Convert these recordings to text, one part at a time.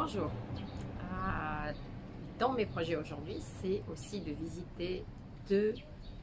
Bonjour. Dans mes projets aujourd'hui, c'est aussi de visiter deux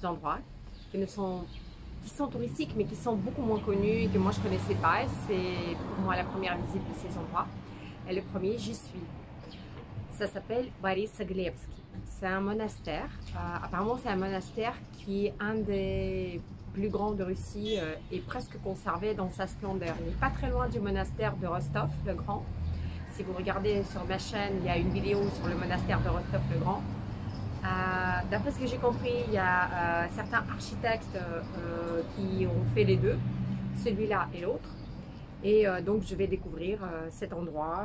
endroits qui sont touristiques mais qui sont beaucoup moins connus et que moi je ne connaissais pas. C'est pour moi la première visite de ces endroits. Et le premier, j'y suis. Ça s'appelle Boris-Glebski. C'est un monastère. Apparemment, c'est un monastère qui est un des plus grands de Russie et presque conservé dans sa splendeur. Il n'est pas très loin du monastère de Rostov le Grand. Si vous regardez sur ma chaîne, il y a une vidéo sur le monastère de Rostov le Grand. D'après ce que j'ai compris, il y a certains architectes qui ont fait les deux, celui-là et l'autre. Et donc je vais découvrir cet endroit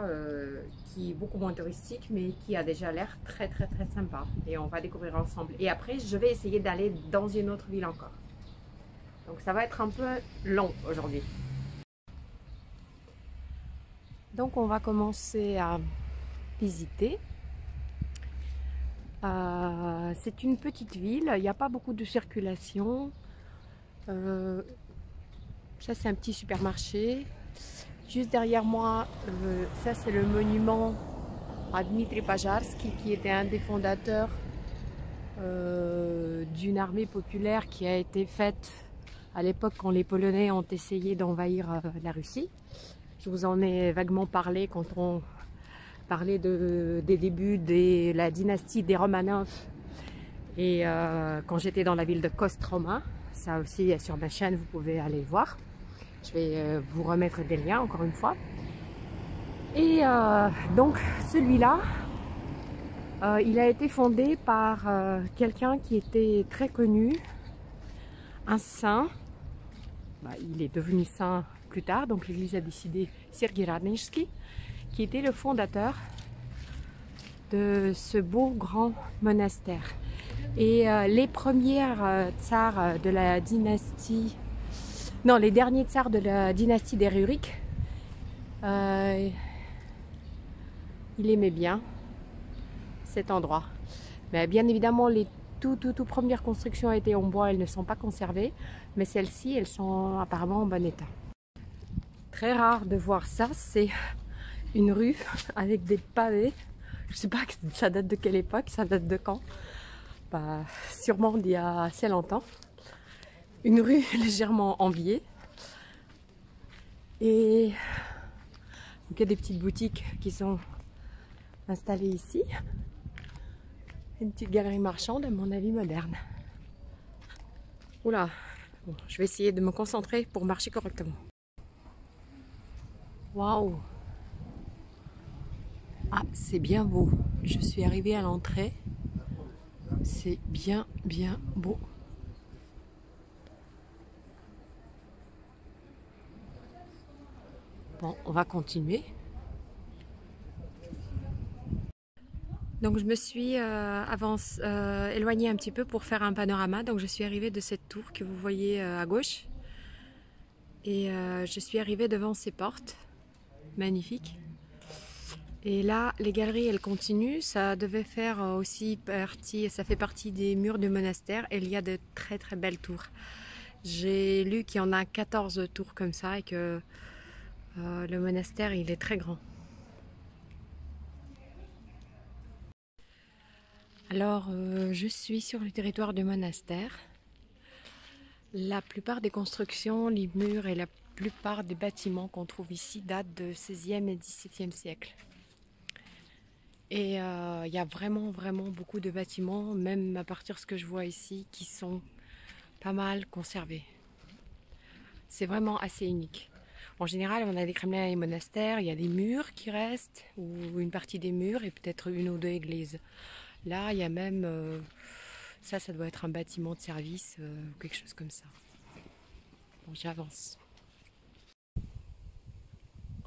qui est beaucoup moins touristique mais qui a déjà l'air très sympa. Et on va découvrir ensemble. Et après je vais essayer d'aller dans une autre ville encore. Donc ça va être un peu long aujourd'hui. Donc on va commencer à visiter. C'est une petite ville, il n'y a pas beaucoup de circulation. Ça c'est un petit supermarché. Juste derrière moi, ça c'est le monument à Dmitri Pajarsky qui était un des fondateurs d'une armée populaire qui a été faite à l'époque quand les Polonais ont essayé d'envahir la Russie. Je vous en ai vaguement parlé quand on parlait des débuts de la dynastie des Romanov et quand j'étais dans la ville de Kostroma. Ça aussi est sur ma chaîne, vous pouvez aller voir. Je vais vous remettre des liens encore une fois. Et donc celui-là, il a été fondé par quelqu'un qui était très connu, un saint. Il est devenu saint plus tard, donc l'église a décidé, Sergueï Radnitsky, qui était le fondateur de ce beau grand monastère. Et les premières tsars de la dynastie, non, les derniers tsars de la dynastie des Ruriks, il aimait bien cet endroit. Mais bien évidemment, les tout premières constructions étaient en bois, elles ne sont pas conservées, mais celles-ci, elles sont apparemment en bon état. Très rare de voir ça, c'est une rue avec des pavés. Je ne sais pas ça date de quelle époque, ça date de quand. Sûrement d'il y a assez longtemps. Une rue légèrement enviée. Et donc, il y a des petites boutiques qui sont installées ici. Une petite galerie marchande, à mon avis moderne. Oula, bon, je vais essayer de me concentrer pour marcher correctement. Waouh! Ah, c'est bien beau. Je suis arrivée à l'entrée. C'est bien beau. Bon, on va continuer. Donc je me suis éloignée un petit peu pour faire un panorama. Donc je suis arrivée de cette tour que vous voyez à gauche. Et je suis arrivée devant ces portes. Magnifiques. Et là, les galeries, elles continuent. Ça devait faire aussi partie, ça fait partie des murs du monastère. Et il y a de très belles tours. J'ai lu qu'il y en a 14 tours comme ça et que le monastère, il est très grand. Alors, je suis sur le territoire du monastère. La plupart des constructions, les murs et la plupart des bâtiments qu'on trouve ici datent du XVIe et XVIIe siècle. Et il y a vraiment beaucoup de bâtiments, même à partir de ce que je vois ici, qui sont pas mal conservés. C'est vraiment assez unique. En général, on a des kremlins et monastères, il y a des murs qui restent, ou une partie des murs, et peut-être une ou deux églises. Là, il y a même, ça doit être un bâtiment de service, quelque chose comme ça. Bon, j'avance.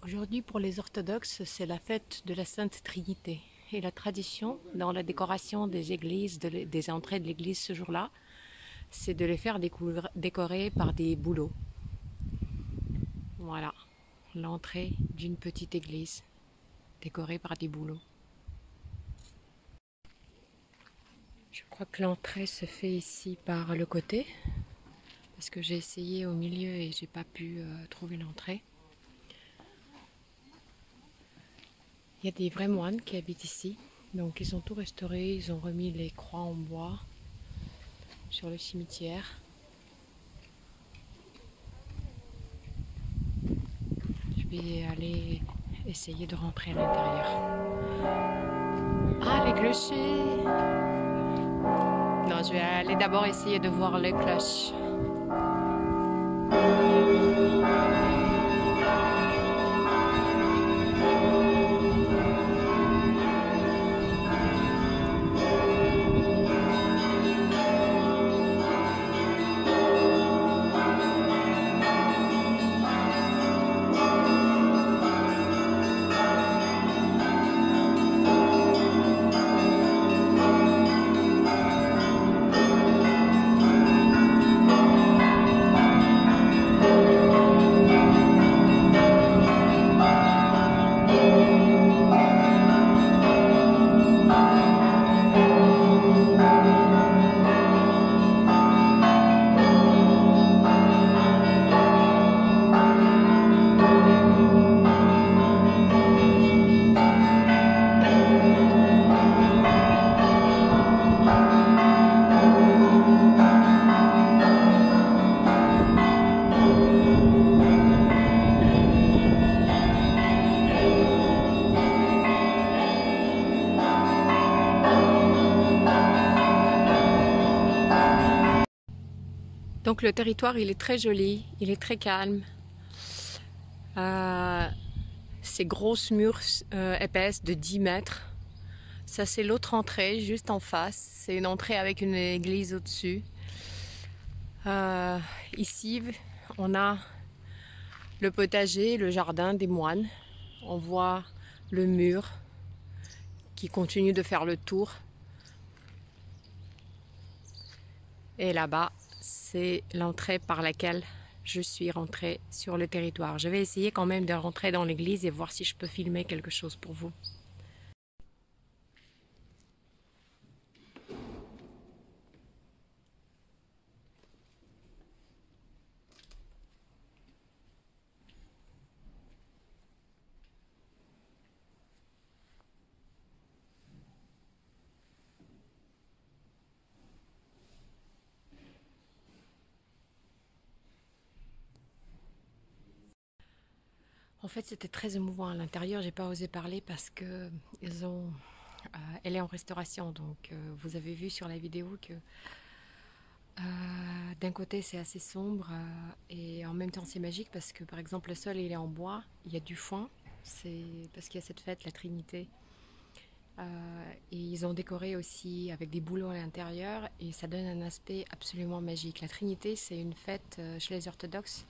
Aujourd'hui, pour les orthodoxes, c'est la fête de la Sainte Trinité. Et la tradition, dans la décoration des églises, des entrées de l'église ce jour-là, c'est de les faire décorer par des bouleaux. Voilà, l'entrée d'une petite église, décorée par des bouleaux. Je crois que l'entrée se fait ici par le côté, parce que j'ai essayé au milieu et j'ai pas pu trouver l'entrée. Il y a des vrais moines qui habitent ici. Donc ils ont tout restauré, ils ont remis les croix en bois sur le cimetière. Je vais aller essayer de rentrer à l'intérieur. Ah, les clochers! Non, je vais aller d'abord essayer de voir les cloches. Donc le territoire, il est très joli, il est très calme. Ces grosses murs épaisses de 10 mètres. Ça, c'est l'autre entrée, juste en face. C'est une entrée avec une église au-dessus. Ici, on a le potager, le jardin des moines. On voit le mur qui continue de faire le tour. Et là-bas, c'est l'entrée par laquelle je suis rentrée sur le territoire. Je vais essayer quand même de rentrer dans l'église et voir si je peux filmer quelque chose pour vous. En fait, c'était très émouvant à l'intérieur. J'ai pas osé parler parce que elle est en restauration. Donc, vous avez vu sur la vidéo que d'un côté c'est assez sombre et en même temps c'est magique parce que par exemple le sol il est en bois, il y a du foin. C'est parce qu'il y a cette fête, la Trinité. Et ils ont décoré aussi avec des bouleaux à l'intérieur et ça donne un aspect absolument magique. La Trinité, c'est une fête chez les orthodoxes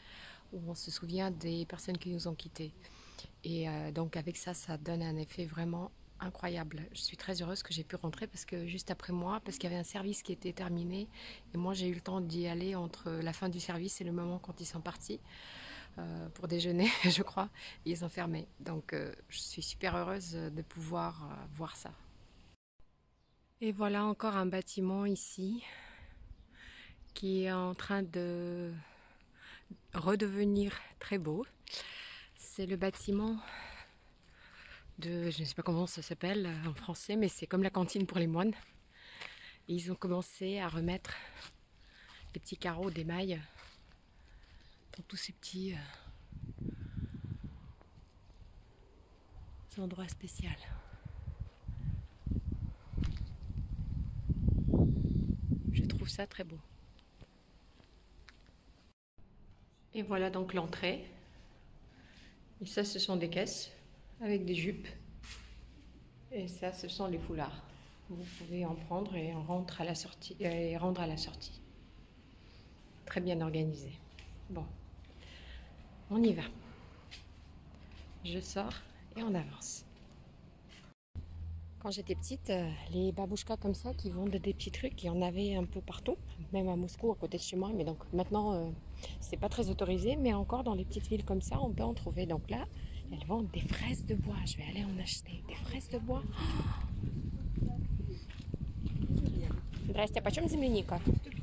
où on se souvient des personnes qui nous ont quittés. Et donc avec ça, ça donne un effet vraiment incroyable. Je suis très heureuse que j'ai pu rentrer parce que juste après moi, parce qu'il y avait un service qui était terminé et moi j'ai eu le temps d'y aller entre la fin du service et le moment quand ils sont partis pour déjeuner, je crois, et ils ont fermé. Donc je suis super heureuse de pouvoir voir ça. Et voilà encore un bâtiment ici qui est en train de redevenir très beau. C'est le bâtiment de, je ne sais pas comment ça s'appelle en français, mais c'est comme la cantine pour les moines. Et ils ont commencé à remettre des petits carreaux, des mailles dans tous ces petits endroits spéciaux. Je trouve ça très beau. Et voilà donc l'entrée. Et ça, ce sont des caisses avec des jupes. Et ça, ce sont les foulards. Vous pouvez en prendre et en rendre à la sortie. Très bien organisé. Bon, on y va. Je sors et on avance. Quand j'étais petite, les babouchkas comme ça qui vendent des petits trucs, il y en avait un peu partout, même à Moscou, à côté de chez moi. Mais donc maintenant, c'est pas très autorisé, mais encore dans les petites villes comme ça, on peut en trouver. Donc là, elles vendent des fraises de bois. Je vais aller en acheter des fraises de bois. Здрасте, почем земляника?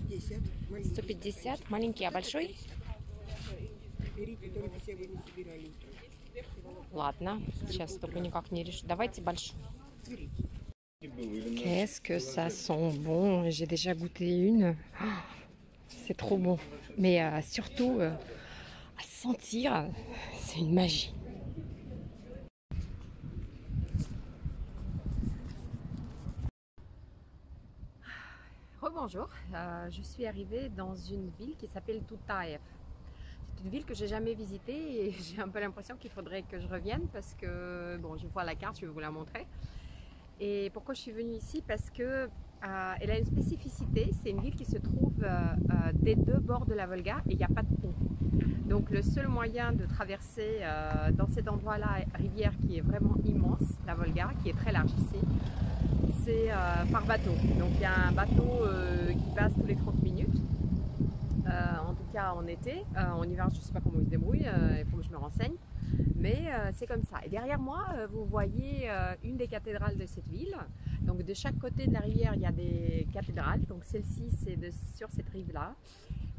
150. 150. Маленький, а большой? Ладно, сейчас только никак не решу. Давайте большой. Qu'est-ce que ça sent bon. J'ai déjà goûté une. C'est trop bon. Mais surtout, à sentir, c'est une magie. Rebonjour, je suis arrivée dans une ville qui s'appelle Toutaïef. C'est une ville que j'ai jamais visitée et j'ai un peu l'impression qu'il faudrait que je revienne parce que, bon, je vois la carte, je vais vous la montrer. Et pourquoi je suis venue ici? Parce que elle a une spécificité, c'est une ville qui se trouve des deux bords de la Volga et il n'y a pas de pont. Donc le seul moyen de traverser dans cet endroit-là, rivière qui est vraiment immense, la Volga, qui est très large ici, c'est par bateau. Donc il y a un bateau qui passe tous les 30 minutes, en tout cas en été. En hiver, je ne sais pas comment ils se débrouillent, il faut que je me renseigne. Mais c'est comme ça. Et derrière moi, vous voyez une des cathédrales de cette ville. Donc de chaque côté de la rivière, il y a des cathédrales. Donc celle-ci, c'est sur cette rive-là.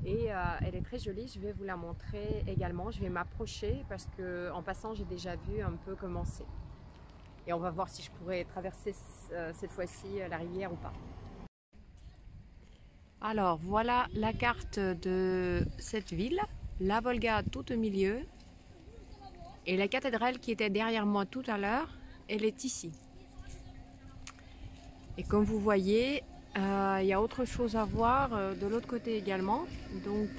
Et elle est très jolie, je vais vous la montrer également. Je vais m'approcher parce qu'en passant, j'ai déjà vu un peu comment c'est. Et on va voir si je pourrais traverser cette fois-ci la rivière ou pas. Alors voilà la carte de cette ville. La Volga tout au milieu. Et la cathédrale qui était derrière moi tout à l'heure, elle est ici. Et comme vous voyez, il y a autre chose à voir de l'autre côté également. Donc,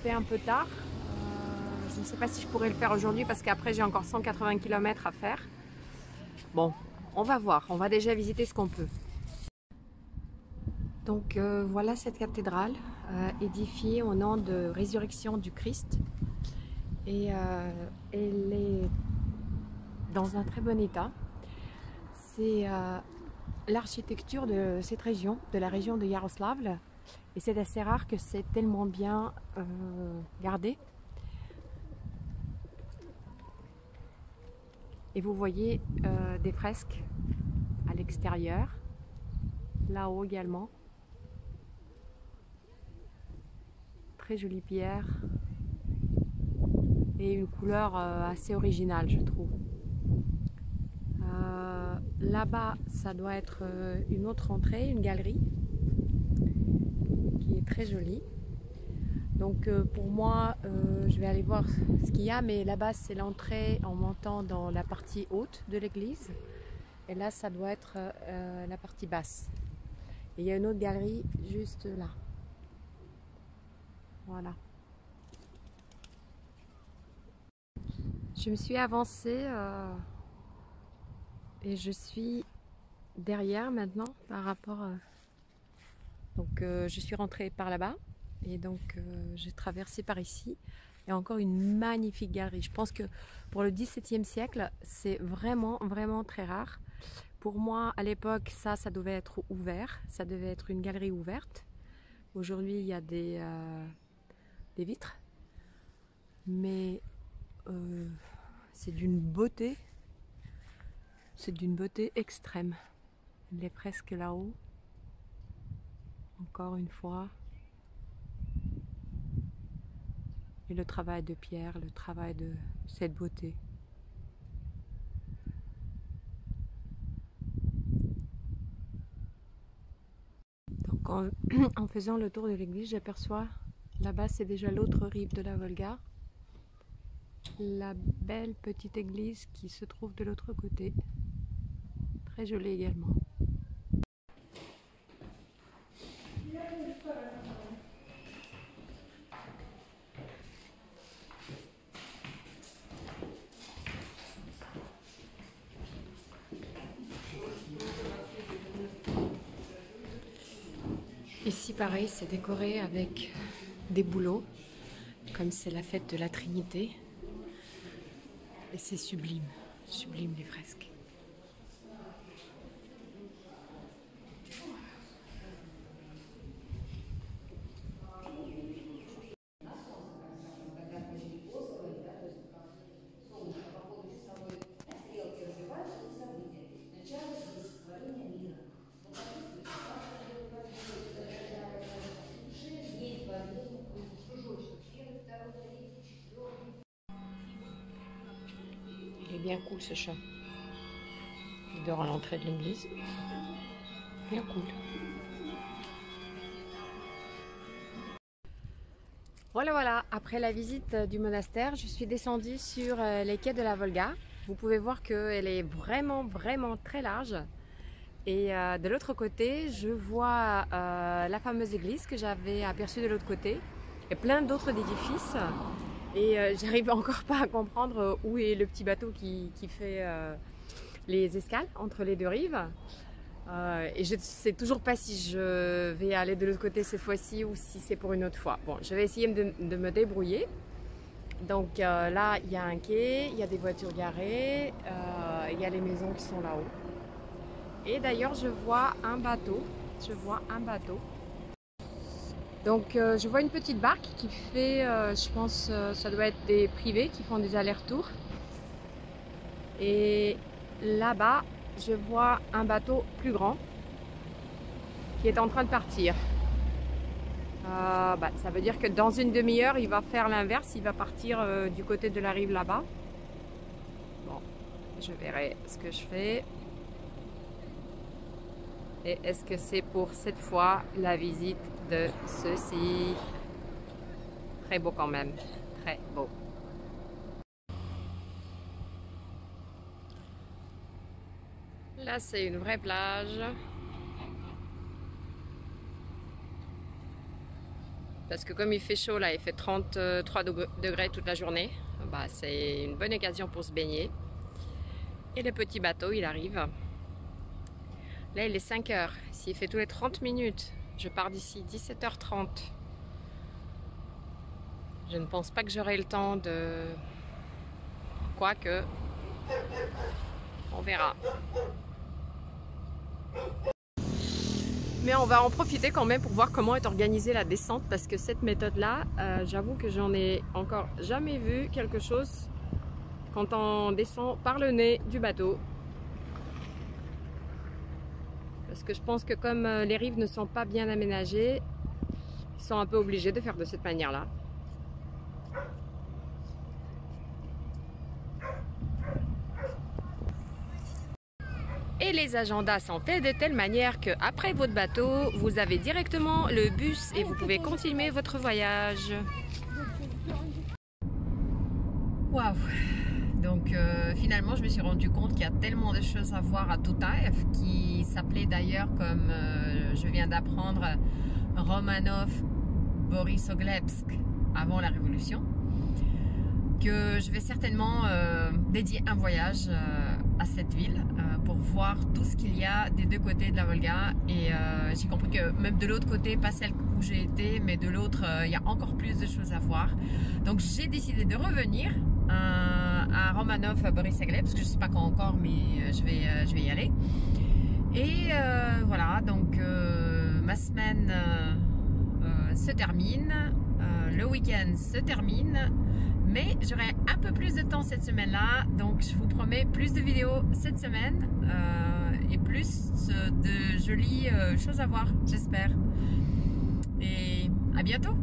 c'est un peu tard. Je ne sais pas si je pourrais le faire aujourd'hui parce qu'après j'ai encore 180 km à faire. Bon, on va voir. On va déjà visiter ce qu'on peut. Donc voilà cette cathédrale édifiée au nom de résurrection du Christ. Et elle est dans un très bon état. C'est l'architecture de cette région, de la région de Yaroslavl. Et c'est assez rare que c'est tellement bien gardé. Et vous voyez des fresques à l'extérieur, là-haut également. Très jolie pierre et une couleur assez originale, je trouve. Là-bas, ça doit être une autre entrée, une galerie qui est très jolie. Donc pour moi, je vais aller voir ce qu'il y a, mais là-bas c'est l'entrée en montant dans la partie haute de l'église. Et là, ça doit être la partie basse. Et il y a une autre galerie juste là. Voilà. Je me suis avancée et je suis derrière maintenant par rapport... Donc je suis rentrée par là-bas et donc j'ai traversé par ici. Il y a encore une magnifique galerie. Je pense que pour le XVIIe siècle, c'est vraiment, vraiment très rare. Pour moi, à l'époque, ça devait être ouvert. Ça devait être une galerie ouverte. Aujourd'hui, il y a des vitres. Mais c'est d'une beauté. C'est d'une beauté extrême. Les fresques là-haut. Encore une fois. Et le travail de pierre, le travail de cette beauté. Donc en faisant le tour de l'église, j'aperçois là-bas, c'est déjà l'autre rive de la Volga. La belle petite église qui se trouve de l'autre côté. Très jolie également. Ici, pareil, c'est décoré avec des bouleaux, comme c'est la fête de la Trinité. Et c'est sublime, sublime les fresques. Il est bien cool ce chat. Il dort à l'entrée de l'église. Bien cool. Voilà, après la visite du monastère, je suis descendue sur les quais de la Volga. Vous pouvez voir qu'elle est vraiment très large. Et de l'autre côté, je vois la fameuse église que j'avais aperçue de l'autre côté. Et plein d'autres édifices. Et j'arrive encore pas à comprendre où est le petit bateau qui fait les escales entre les deux rives. Et je ne sais toujours pas si je vais aller de l'autre côté cette fois-ci ou si c'est pour une autre fois. Bon, je vais essayer de me débrouiller. Donc là, il y a un quai, il y a des voitures garées, il y a les maisons qui sont là-haut. Et d'ailleurs, je vois un bateau. Donc je vois une petite barque qui fait, je pense, ça doit être des privés qui font des allers-retours. Et là-bas, je vois un bateau plus grand qui est en train de partir. Ça veut dire que dans une demi-heure, il va faire l'inverse, il va partir du côté de la rive là-bas. Bon, je verrai ce que je fais. Et est-ce que c'est pour cette fois la visite de ceci? Très beau quand même, très beau. Là, c'est une vraie plage. Parce que comme il fait chaud, là, il fait 33 degrés toute la journée. C'est une bonne occasion pour se baigner. Et le petit bateau, il arrive. Là, il est 5 heures. S'il fait tous les 30 minutes, je pars d'ici 17h30. Je ne pense pas que j'aurai le temps de... Quoique, on verra. Mais on va en profiter quand même pour voir comment est organisée la descente, parce que cette méthode-là, j'avoue que j'en ai encore jamais vu quelque chose quand on descend par le nez du bateau. Parce que je pense que comme les rives ne sont pas bien aménagées, ils sont un peu obligés de faire de cette manière-là. Et les agendas sont faits de telle manière qu'après votre bateau, vous avez directement le bus et vous pouvez continuer votre voyage. Waouh! Donc finalement, je me suis rendu compte qu'il y a tellement de choses à voir à Toutaïev, qui s'appelait d'ailleurs, comme je viens d'apprendre, Romanov Borisoglepsk avant la Révolution, que je vais certainement dédier un voyage à cette ville pour voir tout ce qu'il y a des deux côtés de la Volga. Et j'ai compris que même de l'autre côté, pas celle où j'ai été, mais de l'autre, il y a encore plus de choses à voir. Donc j'ai décidé de revenir à Romanov Borisoglepsk, parce que je ne sais pas quand encore, mais je vais y aller. Et voilà, donc ma semaine se termine, le week-end se termine. Mais j'aurai un peu plus de temps cette semaine-là, donc je vous promets plus de vidéos cette semaine et plus de jolies choses à voir, j'espère. Et à bientôt!